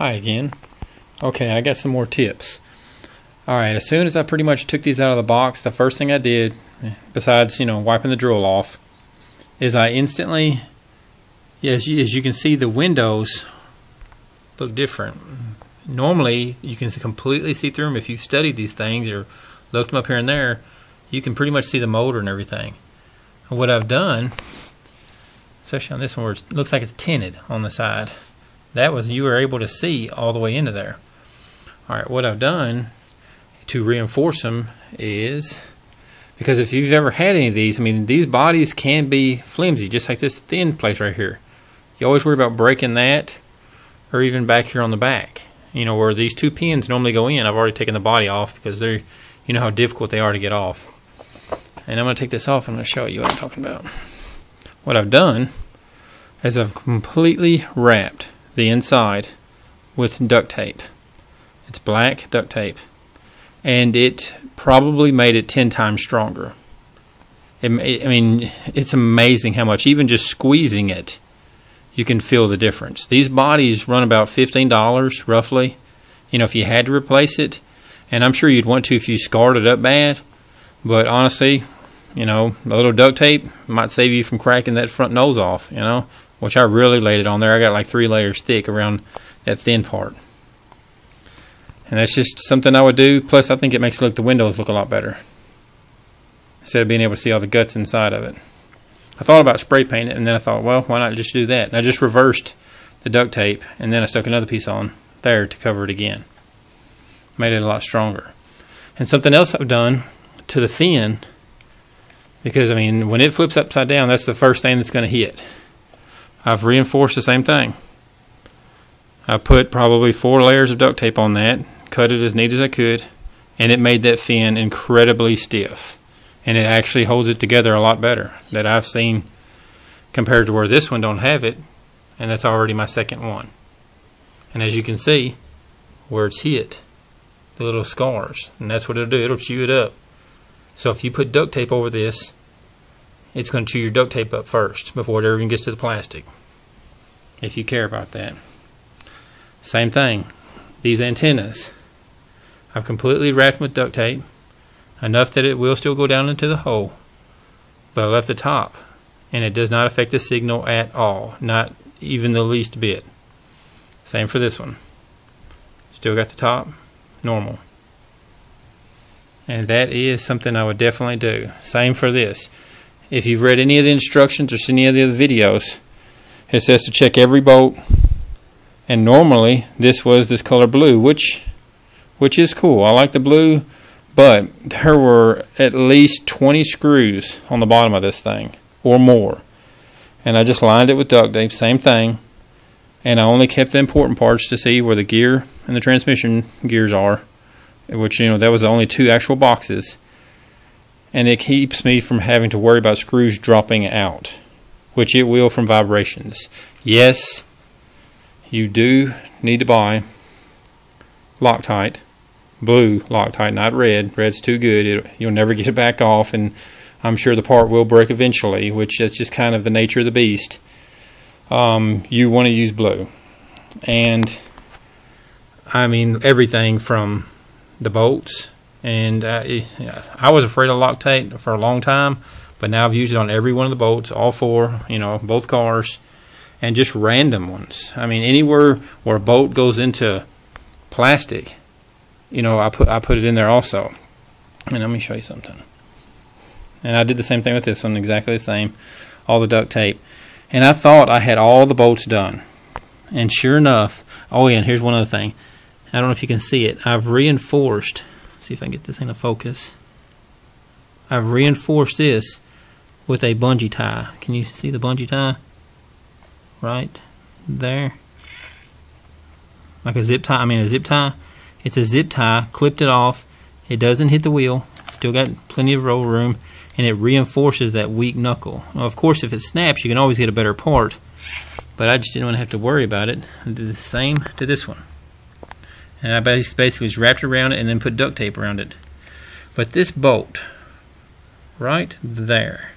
Hi again. Okay, I got some more tips. Alright, as soon as I pretty much took these out of the box, the first thing I did, besides, wiping the drill off, is I instantly, as you can see, the windows look different. Normally, you can completely see through them. If you've studied these things or looked them up here and there, you can pretty much see the motor and everything. And what I've done, especially on this one where it looks like it's tinted on the side, you were able to see all the way into there. Alright, what I've done to reinforce them is, because if you've ever had any of these, these bodies can be flimsy, just like this thin place right here. You always worry about breaking that, or even back here on the back. Where these two pins normally go in, I've already taken the body off because they're, you know how difficult they are to get off. And I'm going to take this off and I'm going to show you what I'm talking about. What I've done is I've completely wrapped the inside with duct tape. It's black duct tape, and it probably made it 10 times stronger. It's amazing how much, even just squeezing it, you can feel the difference. These bodies run about $15 roughly, if you had to replace it, and I'm sure you'd want to if you scarred it up bad, but honestly, a little duct tape might save you from cracking that front nose off, which I really laid it on there. I got like 3 layers thick around that thin part. And that's just something I would do. Plus, I think it makes the windows look a lot better, instead of being able to see all the guts inside of it. I thought about spray painting it, and then I thought, well, why not just do that? And I just reversed the duct tape, and then I stuck another piece on there to cover it again. Made it a lot stronger. And something else I've done to the fin, because, when it flips upside down, that's the first thing that's going to hit. I've reinforced the same thing. I put probably 4 layers of duct tape on that, cut it as neat as I could, and it made that fin incredibly stiff. And it actually holds it together a lot better that I've seen, compared to where this one don't have it, and that's already my second one. And as you can see, where it's hit, the little scars, and that's what it'll do. It'll chew it up. So if you put duct tape over this, it's going to chew your duct tape up first before it ever even gets to the plastic, if you care about that. Same thing, these antennas, I've completely wrapped them with duct tape, enough that it will still go down into the hole, but I left the top, and it does not affect the signal at all, not even the least bit. Same for this one, still got the top normal. And that is something I would definitely do. Same for this. If you've read any of the instructions or seen any of the other videos, it says to check every bolt, and normally this was this color blue, which is cool. I like the blue, but there were at least 20 screws on the bottom of this thing or more, and I just lined it with duct tape, same thing, and I only kept the important parts to see where the gear and the transmission gears are, which that was the only 2 actual boxes. And it keeps me from having to worry about screws dropping out, which it will from vibrations. Yes, you do need to buy Loctite, blue Loctite, not red. Red's too good. You'll never get it back off, and I'm sure the part will break eventually, which is just kind of the nature of the beast. You want to use blue. And everything from the bolts. And I was afraid of Loctite for a long time, but now I've used it on every one of the bolts, all 4, both cars, and just random ones. Anywhere where a bolt goes into plastic, I put it in there also. And let me show you something. And I did the same thing with this one, exactly the same, all the duct tape. And I thought I had all the bolts done, and sure enough, oh yeah, and here's one other thing. I don't know if you can see it. I've reinforced. See if I can get this into focus. I've reinforced this with a bungee tie. Can you see the bungee tie? Right there. Like a zip tie. A zip tie. It's a zip tie. Clipped it off. It doesn't hit the wheel. Still got plenty of roll room. And it reinforces that weak knuckle. Now, of course, if it snaps, you can always get a better part. But I just didn't want to have to worry about it. I did the same to this one. And I basically just wrapped it around it and then put duct tape around it. But this bolt, right there,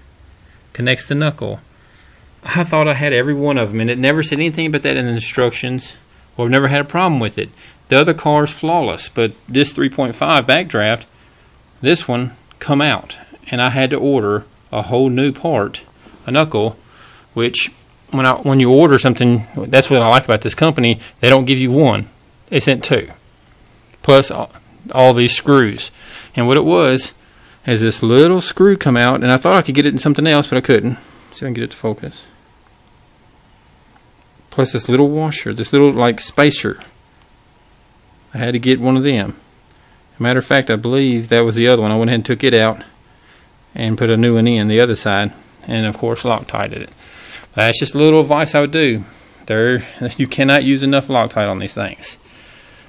connects the knuckle. I thought I had every one of them, and it never said anything about that in the instructions Well, I've never had a problem with it. The other car's flawless, but this 3.5 backdraft, this one come out, and I had to order a whole new part, a knuckle, which when you order something, that's what I like about this company. They don't give you one; they sent two, plus all these screws. And what it was is this little screw come out, and I thought I could get it in something else, but I couldn't. See if I can get it to focus. Plus this little washer, this little like spacer. I had to get one of them. Matter of fact, I believe that was the other one. I went ahead and took it out and put a new one in the other side, and of course Loctited it. That's just a little advice I would do. You cannot use enough Loctite on these things.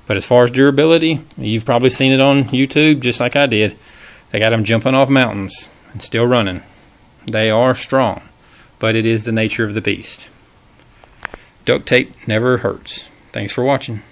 But as far as durability, you've probably seen it on YouTube just like I did. They got them jumping off mountains and still running. They are strong, but it is the nature of the beast. Duct tape never hurts. Thanks for watching.